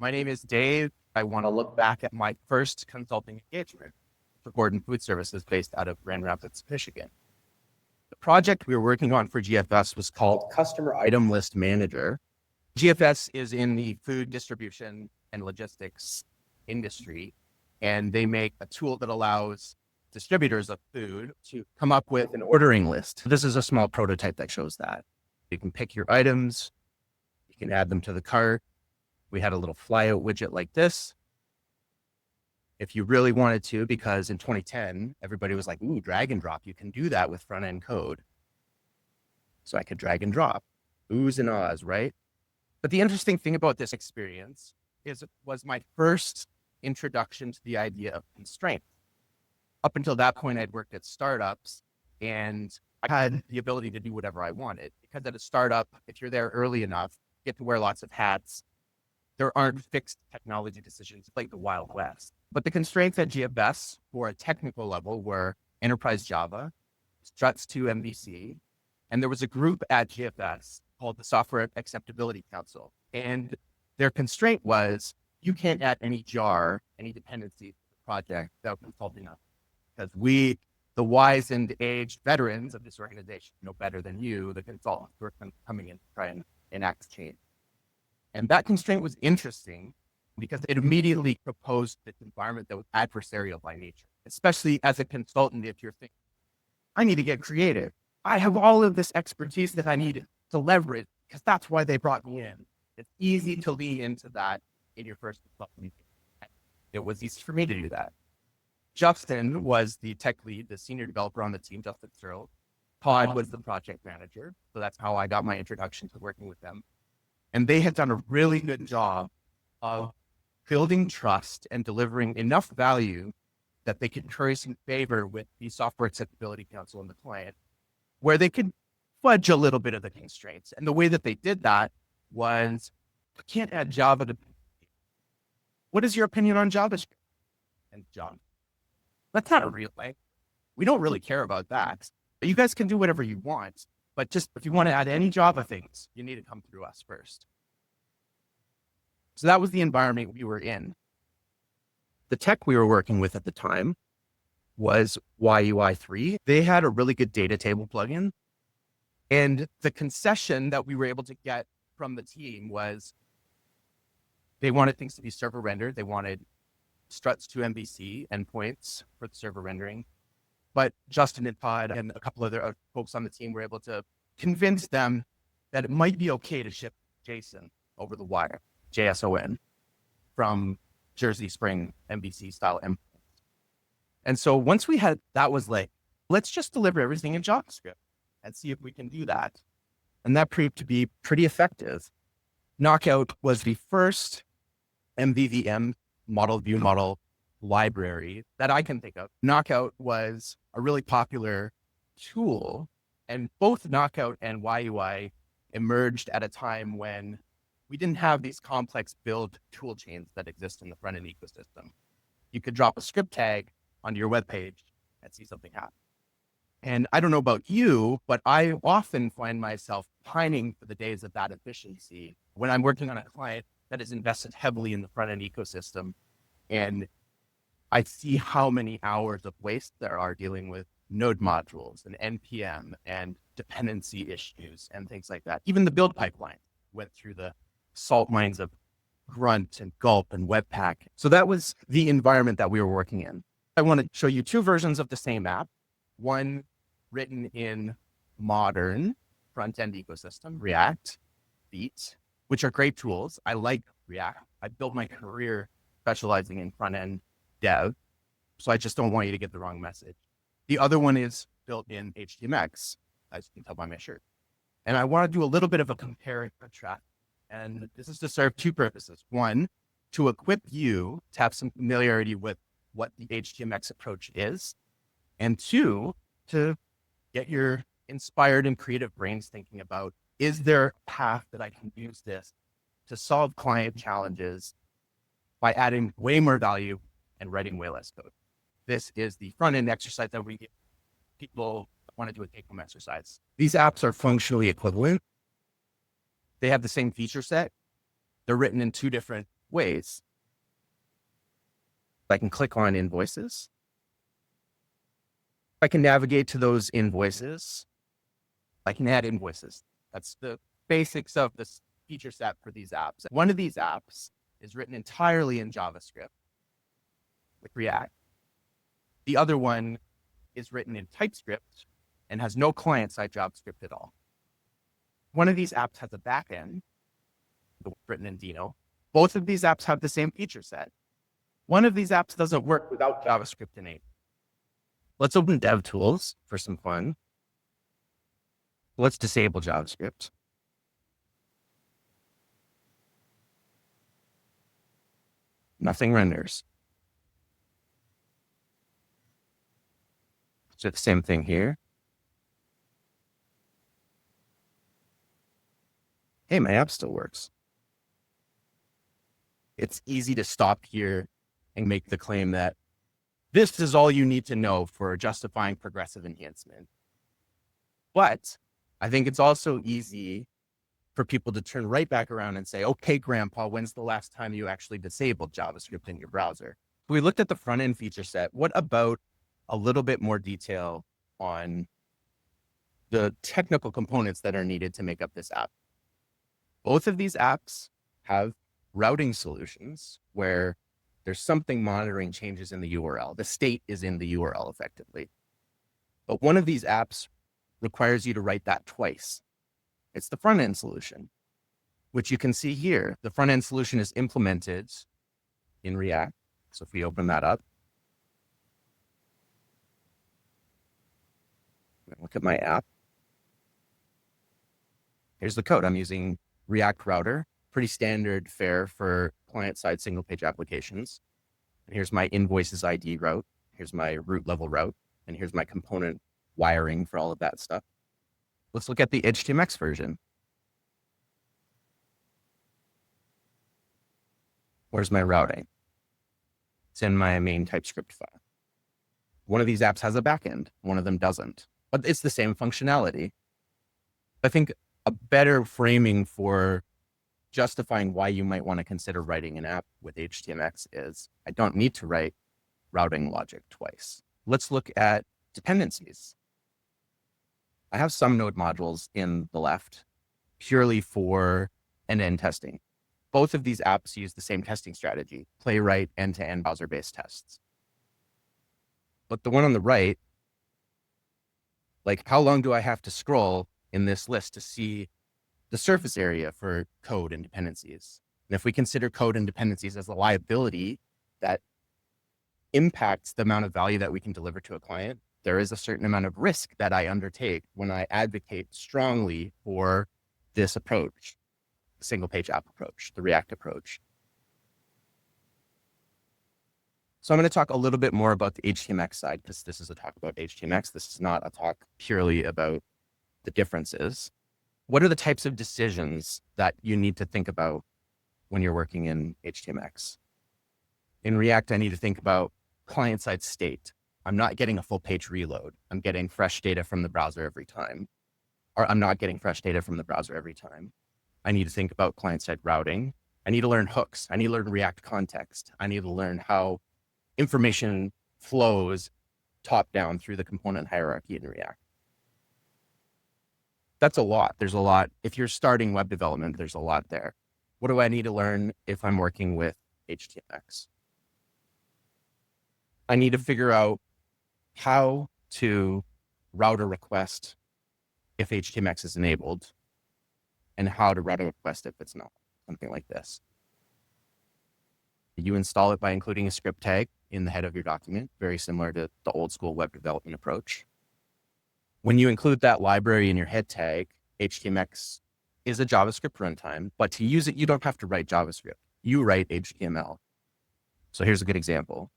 My name is Dave. I want to look back at my first consulting engagement for Gordon Food Services based out of Grand Rapids, Michigan. The project we were working on for GFS was called Customer Item List Manager. GFS is in the food distribution and logistics industry, and they make a tool that allows distributors of food to come up with an ordering list. This is a small prototype that shows that. You can pick your items, you can add them to the cart. We had a little flyout widget like this. If you really wanted to, because in 2010, everybody was like, ooh, drag and drop. You can do that with front end code. So I could drag and drop, oohs and ahs, right? But the interesting thing about this experience is it was my first introduction to the idea of constraint. Up until that point, I'd worked at startups and I had the ability to do whatever I wanted. Because at a startup, if you're there early enough, you get to wear lots of hats. There aren't fixed technology decisions like the Wild West. But the constraints at GFS for a technical level were enterprise Java, struts to MVC, and there was a group at GFS called the Software Acceptability Council. And their constraint was you can't add any jar, any dependency to the project without consulting us. Because we, the wise and aged veterans of this organization, know better than you, the consultants who are coming in to try and enact change. And that constraint was interesting because it immediately proposed this environment that was adversarial by nature, especially as a consultant. If you're thinking, I need to get creative. I have all of this expertise that I need to leverage because that's why they brought me in. It's easy to lean into that in your first consulting. It was easy for me to do that. Justin was the tech lead, the senior developer on the team, Justin Searle. Todd was the project manager. So that's how I got my introduction to working with them. And they had done a really good job of building trust and delivering enough value that they could curry some favor with the Software Acceptability Council and the client, where they could fudge a little bit of the constraints. And the way that they did that was, you can't add Java to. What is your opinion on JavaScript? And John, that's not a real thing. We don't really care about that. But you guys can do whatever you want. But just if you want to add any Java things, you need to come through us first. So that was the environment we were in. The tech we were working with at the time was YUI3. They had a really good data table plugin. And the concession that we were able to get from the team was they wanted things to be server rendered. They wanted struts to MVC endpoints for the server rendering. But Justin and Todd and a couple other folks on the team were able to convince them that it might be okay to ship JSON over the wire, JSON, from Jersey Spring MVC style endpoints. And so once we had, that was like, let's just deliver everything in JavaScript and see if we can do that. And that proved to be pretty effective. Knockout was the first MVVM model view model library that I can think of. Knockout was a really popular tool, and both Knockout and YUI emerged at a time when we didn't have these complex build tool chains that exist in the front end ecosystem. You could drop a script tag onto your web page and see something happen. And I don't know about you, but I often find myself pining for the days of that efficiency when I'm working on a client that is invested heavily in the front end ecosystem. And I see how many hours of waste there are dealing with node modules and NPM and dependency issues and things like that. Even the build pipeline went through the salt mines of Grunt and Gulp and Webpack. So that was the environment that we were working in. I want to show you two versions of the same app. One written in modern front-end ecosystem, React, Beat, which are great tools. I like React. I built my career specializing in front-end dev, so I just don't want you to get the wrong message. The other one is built in HTMX, as you can tell by my shirt. And I want to do a little bit of a compare and contrast. And this is to serve two purposes. One, to equip you to have some familiarity with what the HTMX approach is. And two, to get your inspired and creative brains thinking about, is there a path that I can use this to solve client challenges by adding way more value and writing way less code? This is the front end exercise that we give people want to do a take-home exercise. These apps are functionally equivalent. They have the same feature set. They're written in two different ways. I can click on invoices. I can navigate to those invoices. I can add invoices. That's the basics of this feature set for these apps. One of these apps is written entirely in JavaScript with React. The other one is written in TypeScript and has no client-side JavaScript at all. One of these apps has a backend, written in Dino. Both of these apps have the same feature set. One of these apps doesn't work without JavaScript enabled. Let's open DevTools for some fun. Let's disable JavaScript. Nothing renders. So the same thing here. Hey, my app still works. It's easy to stop here and make the claim that this is all you need to know for justifying progressive enhancement. But I think it's also easy for people to turn right back around and say, okay, Grandpa, when's the last time you actually disabled JavaScript in your browser? We looked at the front end feature set. What about a little bit more detail on the technical components that are needed to make up this app? Both of these apps have routing solutions where there's something monitoring changes in the URL. The state is in the URL effectively. But one of these apps requires you to write that twice. It's the front end solution, which you can see here. The front end solution is implemented in React. So if we open that up, look at my app. Here's the code. I'm using React Router, pretty standard fare for client-side single-page applications. And here's my invoices ID route. Here's my root level route. And here's my component wiring for all of that stuff. Let's look at the HTMX version. Where's my routing? It's in my main TypeScript file. One of these apps has a backend. One of them doesn't. But it's the same functionality. I think a better framing for justifying why you might want to consider writing an app with HTMX is I don't need to write routing logic twice. Let's look at dependencies. I have some node modules in the left purely for end-to-end testing. Both of these apps use the same testing strategy, playwright end-to-end browser-based tests. But the one on the right, like how long do I have to scroll in this list to see the surface area for code and dependencies? And if we consider code and dependencies as a liability that impacts the amount of value that we can deliver to a client, there is a certain amount of risk that I undertake when I advocate strongly for this approach, the single page app approach, the React approach. So I'm going to talk a little bit more about the HTMX side because this is a talk about HTMX. This is not a talk purely about the differences. What are the types of decisions that you need to think about when you're working in HTMX? In React, I need to think about client-side state. I'm not getting a full page reload. I'm getting fresh data from the browser every time. Or I'm not getting fresh data from the browser every time. I need to think about client-side routing. I need to learn hooks. I need to learn React context. I need to learn how information flows top-down through the component hierarchy in React. That's a lot. There's a lot. If you're starting web development, there's a lot there. What do I need to learn if I'm working with HTMX? I need to figure out how to route a request if HTMX is enabled and how to route a request if it's not, something like this. You install it by including a script tag in the head of your document, very similar to the old school web development approach. When you include that library in your head tag, HTMX is a JavaScript runtime, but to use it, you don't have to write JavaScript. You write HTML. So here's a good example.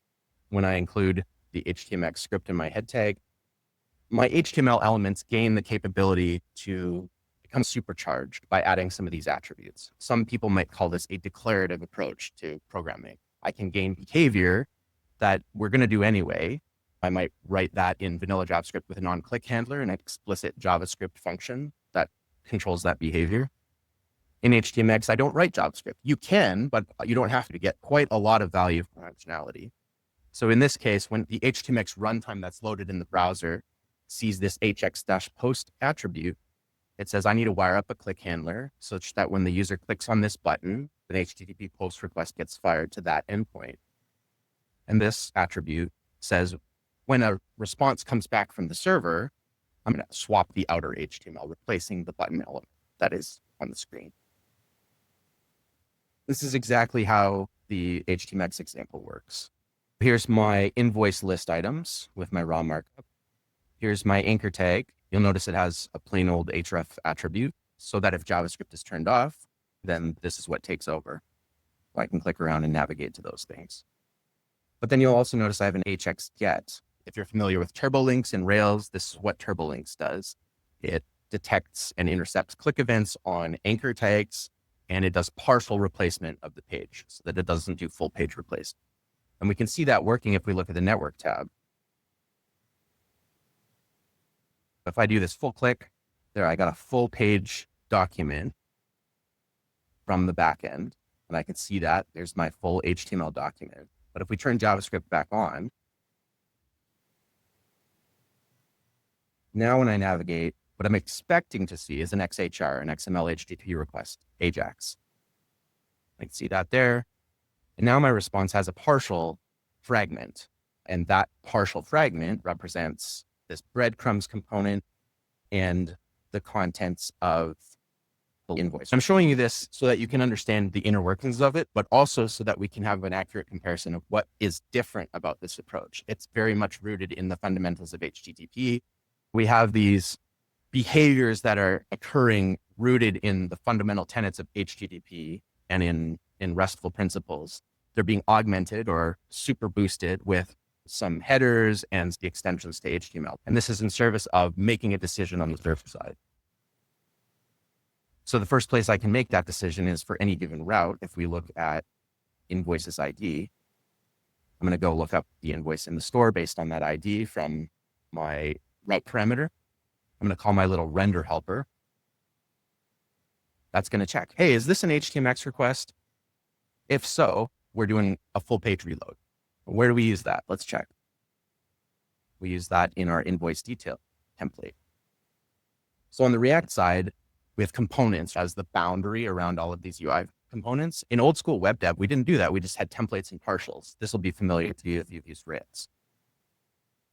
When I include the HTMX script in my head tag, my HTML elements gain the capability to become supercharged by adding some of these attributes. Some people might call this a declarative approach to programming. I can gain behavior that we're going to do anyway. I might write that in vanilla JavaScript with a non-click handler, an explicit JavaScript function that controls that behavior. In HTMX, I don't write JavaScript. You can, but you don't have to get quite a lot of value from functionality. So in this case, when the HTMX runtime that's loaded in the browser sees this hx-post attribute, it says, I need to wire up a click handler such that when the user clicks on this button, an HTTP post request gets fired to that endpoint. And this attribute says, when a response comes back from the server, I'm going to swap the outer HTML, replacing the button element that is on the screen. This is exactly how the HTMX example works. Here's my invoice list items with my raw markup. Here's my anchor tag. You'll notice it has a plain old href attribute so that if JavaScript is turned off, then this is what takes over. I can click around and navigate to those things. But then you'll also notice I have an hx-get. If you're familiar with turbolinks in Rails, this is what turbolinks does. It detects and intercepts click events on anchor tags, and it does partial replacement of the page so that it doesn't do full page replacement. And we can see that working if we look at the network tab. If I do this full click, there I got a full page document from the backend, and I can see that there's my full HTML document. But if we turn JavaScript back on, now when I navigate, what I'm expecting to see is an XHR, an XML HTTP request, AJAX. I can see that there. And now my response has a partial fragment. And that partial fragment represents this breadcrumbs component and the contents of the invoice. I'm showing you this so that you can understand the inner workings of it, but also so that we can have an accurate comparison of what is different about this approach. It's very much rooted in the fundamentals of HTTP. We have these behaviors that are occurring rooted in the fundamental tenets of HTTP and in RESTful principles. They're being augmented or super boosted with some headers and the extensions to HTML. And this is in service of making a decision on the server side. So the first place I can make that decision is for any given route. If we look at invoices ID, I'm going to go look up the invoice in the store based on that ID from my route parameter. I'm going to call my little render helper. That's going to check, hey, is this an HTMX request? If so, we're doing a full page reload. Where do we use that? Let's check. We use that in our invoice detail template. So on the React side, we have components as the boundary around all of these UI components. In old school web dev, we didn't do that. We just had templates and partials. This will be familiar to you if you've used Rails.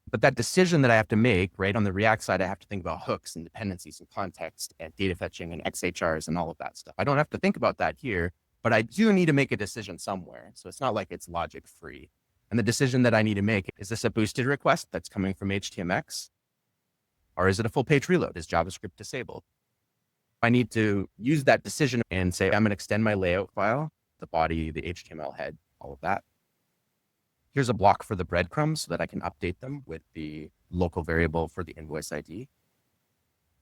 But that decision that I have to make, right, on the React side, I have to think about hooks and dependencies and context and data fetching and XHRs and all of that stuff. I don't have to think about that here, but I do need to make a decision somewhere. So it's not like it's logic free. And the decision that I need to make, is this a boosted request that's coming from HTMX? Or is it a full page reload? Is JavaScript disabled? I need to use that decision and say, I'm going to extend my layout file, the body, the HTML head, all of that. Here's a block for the breadcrumbs so that I can update them with the local variable for the invoice ID.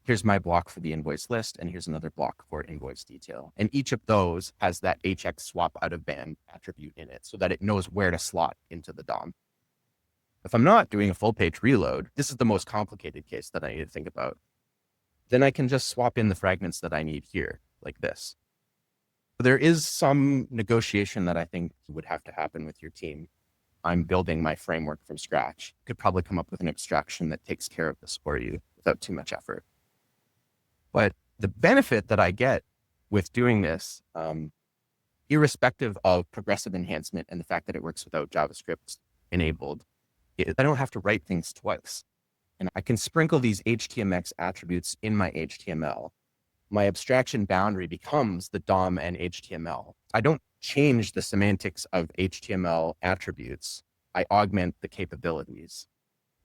Here's my block for the invoice list, and here's another block for invoice detail. And each of those has that HX swap out of band attribute in it so that it knows where to slot into the DOM. If I'm not doing a full page reload, this is the most complicated case that I need to think about. Then I can just swap in the fragments that I need here, like this. There is some negotiation that I think would have to happen with your team. I'm building my framework from scratch. You could probably come up with an abstraction that takes care of this for you without too much effort. But the benefit that I get with doing this, irrespective of progressive enhancement and the fact that it works without JavaScript enabled, is I don't have to write things twice. And I can sprinkle these HTMX attributes in my HTML. My abstraction boundary becomes the DOM and HTML. I don't change the semantics of HTML attributes. I augment the capabilities.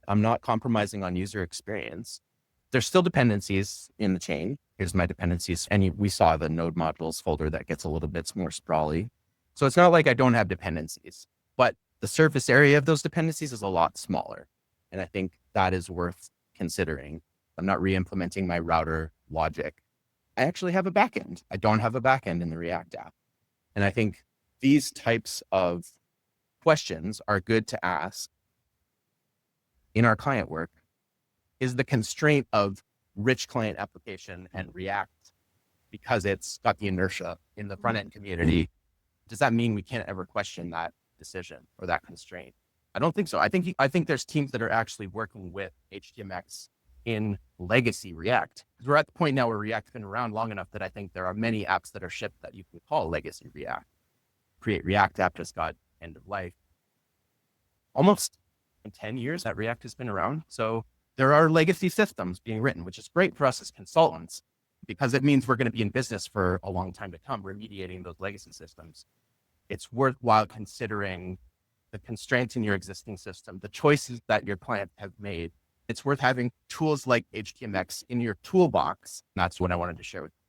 I'm not compromising on user experience. There's still dependencies in the chain. Here's my dependencies. And we saw the node modules folder that gets a little bit more sprawly. So it's not like I don't have dependencies, but the surface area of those dependencies is a lot smaller. And I think that is worth considering. I'm not re-implementing my router logic. I actually have a backend. I don't have a backend in the React app. And I think these types of questions are good to ask in our client work. Is the constraint of rich client application and React because it's got the inertia in the front end community, does that mean we can't ever question that decision or that constraint? I don't think so. I think there's teams that are actually working with HTMX in legacy React. We're at the point now where React's been around long enough that I think there are many apps that are shipped that you can call legacy React. Create React app just got end of life. Almost 10 years that React has been around. So there are legacy systems being written, which is great for us as consultants because it means we're going to be in business for a long time to come, remediating those legacy systems. It's worthwhile considering the constraints in your existing system, the choices that your client have made. It's worth having tools like HTMX in your toolbox. That's what I wanted to share with you.